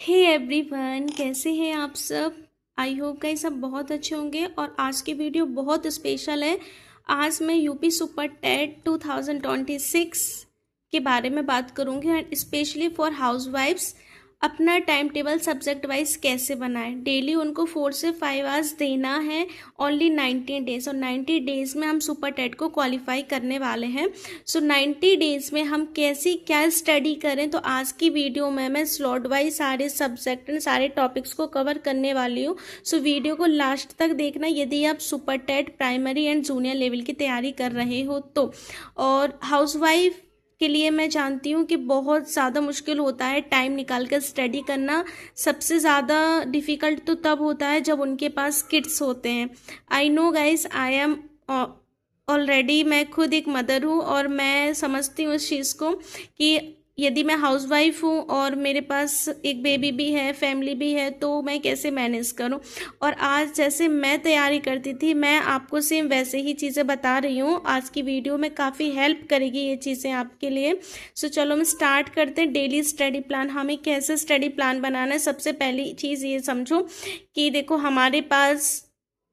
Hey everyone, कैसे हैं आप सब। आई होप गाइस सब बहुत अच्छे होंगे। और आज की वीडियो बहुत स्पेशल है। आज मैं यूपी सुपर टेट 2026 के बारे में बात करूंगी एंड स्पेशली फॉर हाउसवाइफ्स अपना टाइम टेबल सब्जेक्ट वाइज कैसे बनाएं। डेली उनको 4 से 5 आवर्स देना है, ओनली 90 डेज। और 90 डेज में हम सुपर टेट को क्वालिफाई करने वाले हैं। सो 90 डेज में हम कैसी क्या स्टडी करें, तो आज की वीडियो में मैं स्लॉट वाइज सारे सब्जेक्ट एंड सारे टॉपिक्स को कवर करने वाली हूँ। सो वीडियो को लास्ट तक देखना यदि आप super TET primary and junior level की तैयारी कर रहे हो तो। और हाउसवाइफ के लिए मैं जानती हूँ कि बहुत ज़्यादा मुश्किल होता है टाइम निकाल कर स्टडी करना। सबसे ज़्यादा डिफ़िकल्ट तो तब होता है जब उनके पास किड्स होते हैं। I know guys, I am already, मैं खुद एक मदर हूँ और मैं समझती हूँ इस चीज़ को कि यदि मैं हाउसवाइफ हूँ और मेरे पास एक बेबी भी है, फैमिली भी है, तो मैं कैसे मैनेज करूँ। और आज जैसे मैं तैयारी करती थी, मैं आपको सेम वैसे ही चीज़ें बता रही हूँ। आज की वीडियो में काफ़ी हेल्प करेगी ये चीज़ें आपके लिए। सो चलो हम स्टार्ट करते हैं। डेली स्टडी प्लान, हमें कैसे स्टडी प्लान बनाना है। सबसे पहली चीज़ ये समझो कि देखो, हमारे पास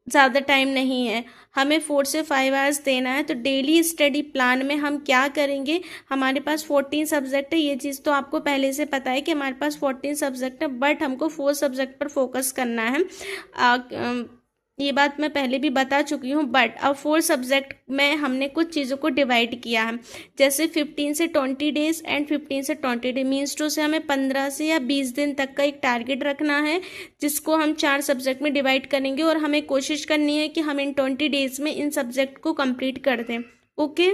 ज़्यादा टाइम नहीं है, हमें 4 से 5 आवर्स देना है। तो डेली स्टडी प्लान में हम क्या करेंगे, हमारे पास 14 सब्जेक्ट है। ये चीज़ तो आपको पहले से पता है कि हमारे पास 14 सब्जेक्ट है, बट हमको 4 सब्जेक्ट पर फोकस करना है। ये बात मैं पहले भी बता चुकी हूँ, बट अब 4 सब्जेक्ट में हमने कुछ चीज़ों को डिवाइड किया है। जैसे 15 से 20 डेज एंड 15 से 20 डे मीन्स टू से हमें 15 से या 20 दिन तक का एक टारगेट रखना है, जिसको हम 4 सब्जेक्ट में डिवाइड करेंगे। और हमें कोशिश करनी है कि हम इन 20 डेज में इन सब्जेक्ट को कंप्लीट कर दें। ओके,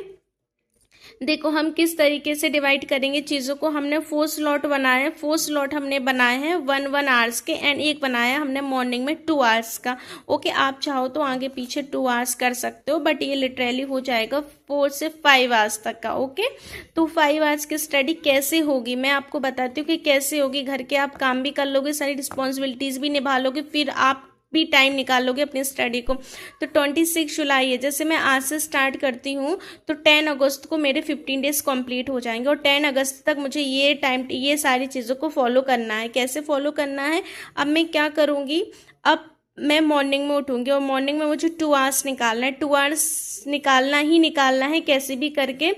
देखो हम किस तरीके से डिवाइड करेंगे चीज़ों को। हमने 4 स्लॉट बनाए हैं। 4 स्लॉट हमने बनाए हैं 1 आवर्स के, एंड एक बनाया हमने मॉर्निंग में 2 आवर्स का। ओके, आप चाहो तो आगे पीछे 2 आवर्स कर सकते हो, बट ये लिटरली हो जाएगा 4 से 5 आवर्स तक का। ओके, तो 5 आवर्स की स्टडी कैसे होगी मैं आपको बताती हूँ कि कैसे होगी। घर के आप काम भी कर लोगे, सारी रिस्पॉन्सिबिलिटीज़ भी निभा लोगे, फिर आप भी टाइम निकाल लोगे अपनी स्टडी को। तो 26 जुलाई है, जैसे मैं आज से स्टार्ट करती हूँ तो 10 अगस्त को मेरे 15 डेज कंप्लीट हो जाएंगे। और 10 अगस्त तक मुझे ये सारी चीज़ों को फॉलो करना है। कैसे फॉलो करना है, अब मैं क्या करूँगी, अब मैं मॉर्निंग में उठूँगी और मॉर्निंग में मुझे 2 आवर्स निकालना है। 2 आवर्स निकालना ही निकालना है कैसे भी करके।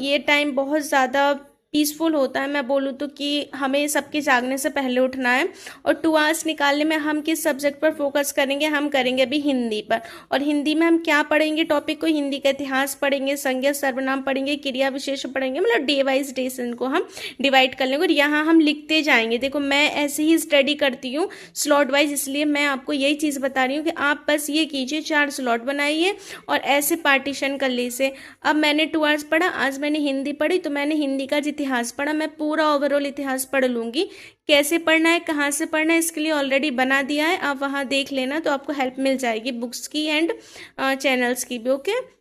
ये टाइम बहुत ज़्यादा पीसफुल होता है। मैं बोलूँ तो कि हमें सबके जागने से पहले उठना है। और 2 आवर्स निकालने में हम किस सब्जेक्ट पर फोकस करेंगे, हम करेंगे अभी हिंदी पर। और हिंदी में हम क्या पढ़ेंगे, टॉपिक को हिंदी का इतिहास पढ़ेंगे, संज्ञा सर्वनाम पढ़ेंगे, क्रिया विशेष पढ़ेंगे। मतलब डे वाइज डे से इनको हम डिवाइड कर लेंगे और यहाँ हम लिखते जाएंगे। देखो मैं ऐसे ही स्टडी करती हूँ स्लॉट वाइज, इसलिए मैं आपको यही चीज़ बता रही हूँ कि आप बस ये कीजिए, 4 स्लॉट बनाइए और ऐसे पार्टीशन कर लीजिए। अब मैंने 2 आवर्स पढ़ा, आज मैंने हिंदी पढ़ी, तो मैंने हिंदी का इतिहास पढ़ा, मैं पूरा ओवरऑल इतिहास पढ़ लूंगी। कैसे पढ़ना है, कहाँ से पढ़ना है, इसके लिए ऑलरेडी बना दिया है, आप वहाँ देख लेना, तो आपको हेल्प मिल जाएगी बुक्स की एंड चैनल्स की भी। ओके,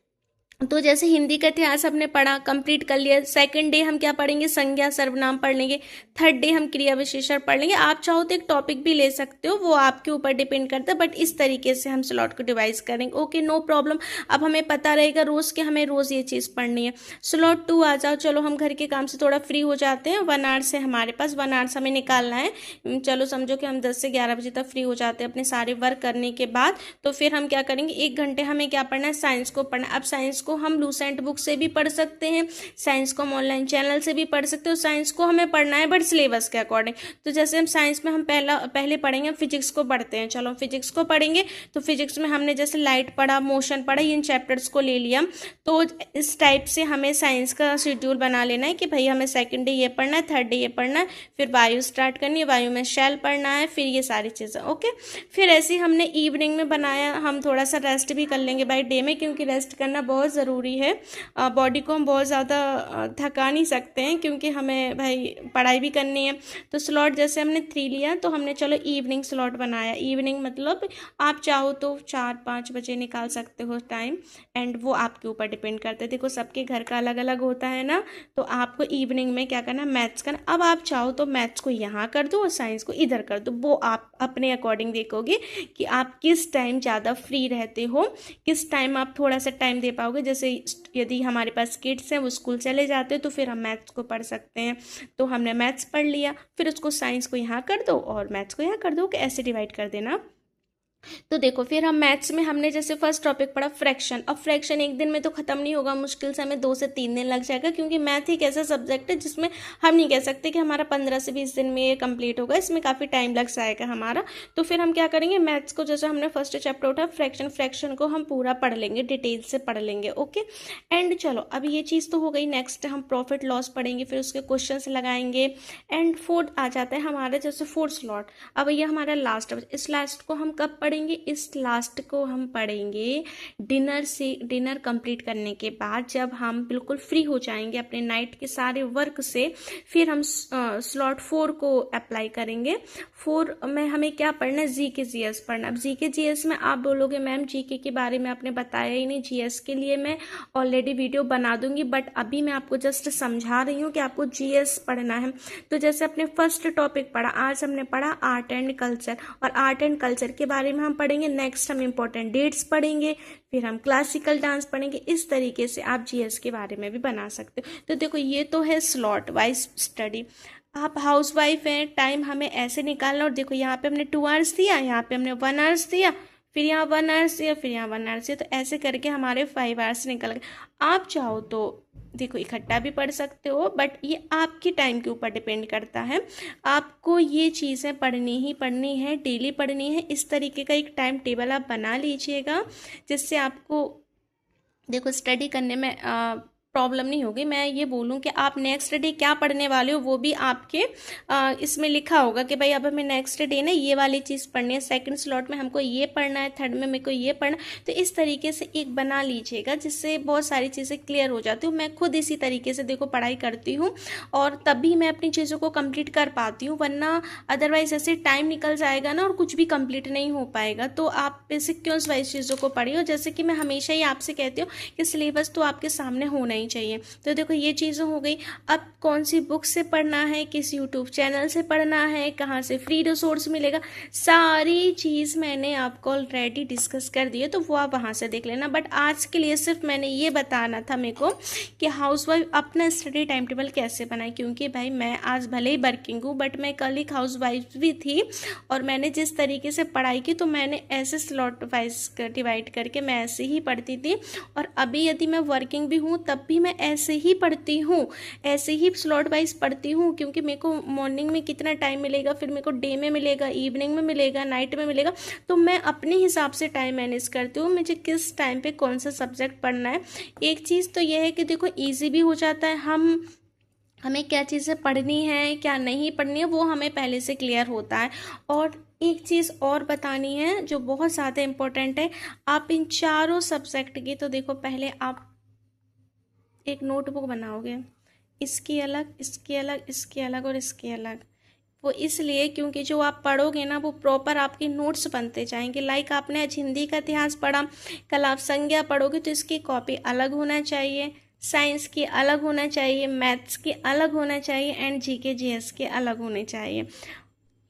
तो जैसे हिंदी का इतिहास हमने पढ़ा, कंप्लीट कर लिया। सेकंड डे हम क्या पढ़ेंगे, संज्ञा सर्वनाम पढ़ लेंगे। थर्ड डे हम क्रिया विशेषण पढ़ लेंगे। आप चाहो तो एक टॉपिक भी ले सकते हो, वो आपके ऊपर डिपेंड करता है, बट इस तरीके से हम स्लॉट को डिवाइड करेंगे। Okay, no problem. अब हमें पता रहेगा रोज के हमें रोज ये चीज़ पढ़नी है। स्लॉट 2 आ जाओ। चलो हम घर के काम से थोड़ा फ्री हो जाते हैं। 1 आवर से हमारे पास 1 आवर्स हमें निकालना है। चलो समझो कि हम 10 से 11 बजे तक फ्री हो जाते हैं अपने सारे वर्क करने के बाद। तो फिर हम क्या करेंगे, 1 घंटे हमें क्या पढ़ना है, साइंस को पढ़ना है। अब साइंस को हम लूसेंट बुक से भी पढ़ सकते हैं, साइंस को हम ऑनलाइन चैनल से भी पढ़ सकते हो। साइंस को हमें पढ़ना है बट सिलेबस के अकॉर्डिंग। तो जैसे हम साइंस में हम पहले पढ़ेंगे, फिजिक्स को पढ़ते हैं। चलो फिजिक्स को पढ़ेंगे, तो फिजिक्स में हमने जैसे लाइट पढ़ा, मोशन पढ़ा, इन चैप्टर्स को ले लिया। तो इस टाइप से हमें साइंस का शेड्यूल बना लेना है कि भाई हमें सेकंड डे ये पढ़ना है, थर्ड डे ये पढ़ना है, फिर वायु स्टार्ट करनी है, वायु में शेल पढ़ना है, फिर ये सारी चीज़ें। ओके, फिर ऐसे ही हमने इवनिंग में बनाया, हम थोड़ा सा रेस्ट भी कर लेंगे भाई डे में, क्योंकि रेस्ट करना बहुत ज़रूरी है। बॉडी को हम बहुत ज़्यादा थका नहीं सकते हैं, क्योंकि हमें भाई पढ़ाई भी करनी है। तो स्लॉट जैसे हमने 3 लिया, तो हमने चलो इवनिंग स्लॉट बनाया। इवनिंग मतलब आप चाहो तो 4-5 बजे निकाल सकते हो टाइम, एंड वो आपके ऊपर डिपेंड करता है। देखो सबके घर का अलग अलग होता है ना, तो आपको इवनिंग में क्या करना, मैथ्स करना। अब आप चाहो तो मैथ्स को यहाँ कर दो और साइंस को इधर कर दो, वो आप अपने अकॉर्डिंग देखोगे कि आप किस टाइम ज़्यादा फ्री रहते हो, किस टाइम आप थोड़ा सा टाइम दे पाओगे। जैसे यदि हमारे पास किड्स हैं वो स्कूल चले जाते हैं तो फिर हम मैथ्स को पढ़ सकते हैं। तो हमने मैथ्स पढ़ लिया, फिर उसको साइंस को यहाँ कर दो और मैथ्स को यहाँ कर दो, कि ऐसे डिवाइड कर देना। तो देखो फिर हम मैथ्स में हमने जैसे फर्स्ट टॉपिक पढ़ा फ्रैक्शन। अब फ्रैक्शन एक दिन में तो खत्म नहीं होगा, मुश्किल से हमें 2 से 3 दिन लग जाएगा, क्योंकि मैथ एक ऐसा सब्जेक्ट है जिसमें हम नहीं कह सकते कि हमारा 15 से 20 दिन में ये कंप्लीट होगा, इसमें काफ़ी टाइम लग जाएगा हमारा। तो फिर हम क्या करेंगे, मैथ्स को जैसे हमने फर्स्ट चैप्टर उठा फ्रैक्शन, फ्रैक्शन को हम पूरा पढ़ लेंगे, डिटेल से पढ़ लेंगे। ओके एंड चलो अब ये चीज़ तो हो गई। नेक्स्ट हम प्रॉफिट लॉस पढ़ेंगे, फिर उसके क्वेश्चन लगाएंगे। एंड फोर्थ आ जाता है हमारा जैसे फोर्थ स्लॉट। अब ये हमारा लास्ट, इस लास्ट को हम कब पढ़ेंगे, इस लास्ट को हम पढ़ेंगे डिनर कंप्लीट करने के बाद, जब हम बिल्कुल फ्री हो जाएंगे अपने नाइट के सारे वर्क से, फिर हम स्लॉट 4 को अप्लाई करेंगे। 4 में हमें क्या पढ़ना है, जीके जीएस पढ़ना। अब जीके जीएस में आप बोलोगे मैम जीके के बारे में आपने बताया ही नहीं। जीएस के लिए मैं ऑलरेडी वीडियो बना दूंगी, बट अभी मैं आपको जस्ट समझा रही हूँ कि आपको जीएस पढ़ना है। तो जैसे अपने फर्स्ट टॉपिक पढ़ा, आज हमने पढ़ा आर्ट एंड कल्चर, और आर्ट एंड कल्चर के बारे में हम पढ़ेंगे। नेक्स्ट हम इंपॉर्टेंट डेट्स पढ़ेंगे, फिर हम क्लासिकल डांस पढ़ेंगे। इस तरीके से आप जीएस के बारे में भी बना सकते हो। तो देखो ये तो है स्लॉट वाइज स्टडी। आप हाउस वाइफ हैं, टाइम हमें ऐसे निकालना, और देखो यहाँ पे हमने 2 आवर्स दिया, यहाँ पे हमने 1 आवर्स दिया, फिर यहाँ 1 आवर्स दिया, फिर यहाँ 1 आवर्स दिया, तो ऐसे करके हमारे 5 आवर्स निकल गए। आप चाहो तो देखो इकट्ठा भी पढ़ सकते हो, बट ये आपके टाइम के ऊपर डिपेंड करता है। आपको ये चीज़ें पढ़नी ही पढ़नी है, डेली पढ़नी है। इस तरीके का एक टाइम टेबल आप बना लीजिएगा, जिससे आपको देखो स्टडी करने में प्रॉब्लम नहीं होगी। मैं ये बोलूँ कि आप नेक्स्ट डे क्या पढ़ने वाले हो वो भी आपके इसमें लिखा होगा कि भाई अब हमें नेक्स्ट डे ना ये वाली चीज़ पढ़नी है, सेकंड स्लॉट में हमको ये पढ़ना है, थर्ड में मेरे को ये पढ़ना। तो इस तरीके से एक बना लीजिएगा, जिससे बहुत सारी चीज़ें क्लियर हो जाती हूँ। मैं खुद इसी तरीके से देखो पढ़ाई करती हूँ, और तभी मैं अपनी चीज़ों को कंप्लीट कर पाती हूँ, वरना अदरवाइज ऐसे टाइम निकल जाएगा ना और कुछ भी कंप्लीट नहीं हो पाएगा। तो आप सिक्वेंस वाइज चीज़ों को पढ़िए, जैसे कि मैं हमेशा ही आपसे कहती हूँ कि सिलेबस तो आपके सामने होना ही चाहिए। तो देखो ये चीज़ें हो गई। अब कौन सी बुक से पढ़ना है, किस यूट्यूब चैनल से पढ़ना है, कहाँ से फ्री रिसोर्स मिलेगा, सारी चीज़ मैंने आपको ऑलरेडी डिस्कस कर दी है, तो वो आप वहाँ से देख लेना। बट आज के लिए सिर्फ मैंने ये बताना था मेरे को कि हाउसवाइफ अपना स्टडी टाइम टेबल कैसे बनाए, क्योंकि भाई मैं आज भले ही वर्किंग हूँ, बट मैं कल एक हाउसवाइफ भी थी, और मैंने जिस तरीके से पढ़ाई की तो मैंने ऐसे स्लॉट वाइज डिवाइड करके मैं ऐसे ही पढ़ती थी। और अभी यदि मैं वर्किंग भी हूँ तब भी मैं ऐसे ही पढ़ती हूँ, ऐसे ही स्लॉट वाइज पढ़ती हूँ, क्योंकि मेरे को मॉर्निंग में कितना टाइम मिलेगा, फिर मेरे को डे में मिलेगा, इवनिंग में मिलेगा, नाइट में मिलेगा। तो मैं अपने हिसाब से टाइम मैनेज करती हूँ, मुझे किस टाइम पे कौन सा सब्जेक्ट पढ़ना है। एक चीज़ तो यह है कि देखो ईजी भी हो जाता है, हमें क्या चीज़ें पढ़नी है क्या नहीं पढ़नी है वो हमें पहले से क्लियर होता है। और एक चीज़ और बतानी है जो बहुत ज़्यादा इम्पोर्टेंट है, आप इन चारों सब्जेक्ट की, तो देखो पहले आप एक नोटबुक बनाओगे, इसकी अलग, इसकी अलग, इसकी अलग और इसकी अलग। वो इसलिए क्योंकि जो आप पढ़ोगे ना वो प्रॉपर आपके नोट्स बनते जाएंगे। लाइक आपने आज हिंदी का इतिहास पढ़ा, कल आप संज्ञा पढ़ोगे तो इसकी कॉपी अलग होना चाहिए, साइंस की अलग होना चाहिए, मैथ्स की अलग होना चाहिए, एंड जीके जीएस के अलग होने चाहिए।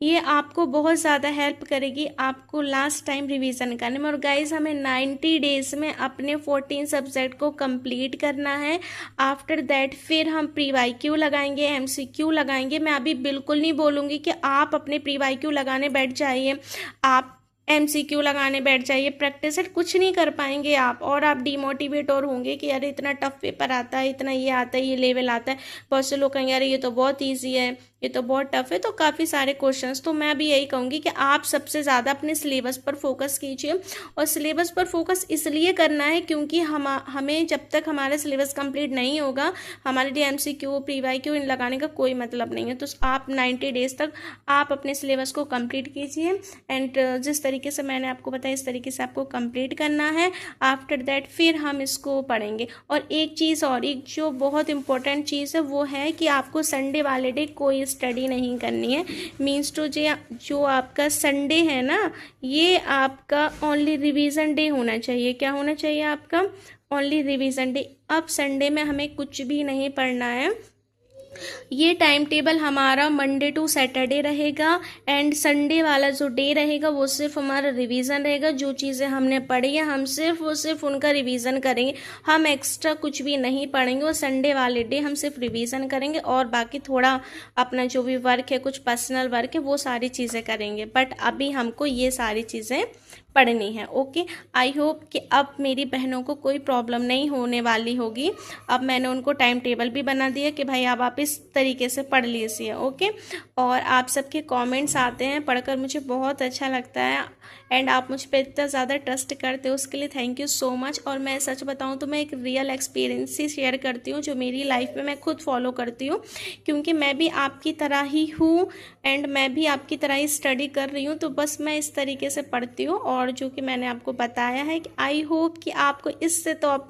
ये आपको बहुत ज़्यादा हेल्प करेगी आपको लास्ट टाइम रिवीजन करने में। और गाइज हमें 90 डेज में अपने 14 सब्जेक्ट को कंप्लीट करना है। आफ्टर दैट फिर हम प्री वाई क्यू लगाएंगे, एमसीक्यू लगाएंगे। मैं अभी बिल्कुल नहीं बोलूँगी कि आप अपने प्री वाई क्यू लगाने बैठ जाइए, आप एमसीक्यू लगाने बैठ जाइए, प्रैक्टिस सेट कुछ नहीं कर पाएंगे आप, और आप डिमोटिवेट और होंगे कि यार इतना टफ पेपर आता है, इतना ये आता है, ये लेवल आता है। बहुत से लोग कहेंगे यार ये तो बहुत ईजी है, ये तो बहुत टफ है, तो काफ़ी सारे क्वेश्चंस। तो मैं अभी यही कहूँगी कि आप सबसे ज़्यादा अपने सिलेबस पर फोकस कीजिए। और सिलेबस पर फोकस इसलिए करना है क्योंकि हमें जब तक हमारा सिलेबस कंप्लीट नहीं होगा, हमारे लिए MCQ pre Y Q in लगाने का कोई मतलब नहीं है। तो आप 90 डेज तक आप अपने सिलेबस को कंप्लीट कीजिए, एंड जिस तरीके से मैंने आपको बताया इस तरीके से आपको कंप्लीट करना है। आफ्टर दैट फिर हम इसको पढ़ेंगे। और एक चीज़ और, एक जो बहुत इंपॉर्टेंट चीज़ है वो है कि आपको संडे वाले डे कोई स्टडी नहीं करनी है। मीन्स टू जो आपका संडे है ना, ये आपका ओनली रिवीजन डे होना चाहिए। क्या होना चाहिए आपका? Only revision day. अब संडे में हमें कुछ भी नहीं पढ़ना है, ये टाइम टेबल हमारा मंडे टू सैटरडे रहेगा एंड संडे वाला जो डे रहेगा वो सिर्फ हमारा रिवीजन रहेगा। जो चीज़ें हमने पढ़ी है हम सिर्फ उनका रिवीजन करेंगे, हम एक्स्ट्रा कुछ भी नहीं पढ़ेंगे। वो संडे वाले डे हम सिर्फ रिवीजन करेंगे और बाकी थोड़ा अपना जो भी वर्क है, कुछ पर्सनल वर्क है, वो सारी चीज़ें करेंगे। बट अभी हमको ये सारी चीज़ें पढ़नी है। ओके, आई होप कि अब मेरी बहनों को कोई प्रॉब्लम नहीं होने वाली होगी। अब मैंने उनको टाइम टेबल भी बना दिया कि भाई अब आप इस तरीके से पढ़ लीजिए। ओके, और आप सबके कमेंट्स आते हैं, पढ़कर मुझे बहुत अच्छा लगता है एंड आप मुझ पर इतना ज़्यादा ट्रस्ट करते हो, उसके लिए थैंक यू सो मच। और मैं सच बताऊँ तो मैं एक रियल एक्सपीरियंस ही शेयर करती हूँ जो मेरी लाइफ में मैं खुद फॉलो करती हूँ, क्योंकि मैं भी आपकी तरह ही हूँ एंड मैं भी आपकी तरह ही स्टडी कर रही हूँ। तो बस मैं इस तरीके से पढ़ती हूँ और जो कि मैंने आपको बताया है कि आई होप कि आपको इससे तो आप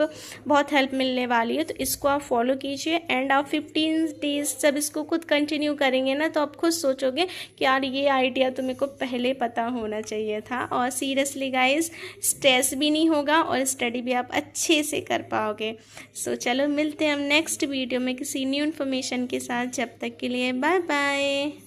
बहुत हेल्प मिलने वाली है। तो इसको आप फॉलो कीजिए एंड आप 15 डेज जब इसको खुद कंटिन्यू करेंगे ना तो आप खुद सोचोगे कि यार ये आइडिया तो मेरे को पहले पता होना चाहिए था। और सीरियसली गाइस, स्ट्रेस भी नहीं होगा और स्टडी भी आप अच्छे से कर पाओगे। सो चलो मिलते हैं हम नेक्स्ट वीडियो में किसी न्यू इन्फॉर्मेशन के साथ। जब तक के लिए बाय बाय।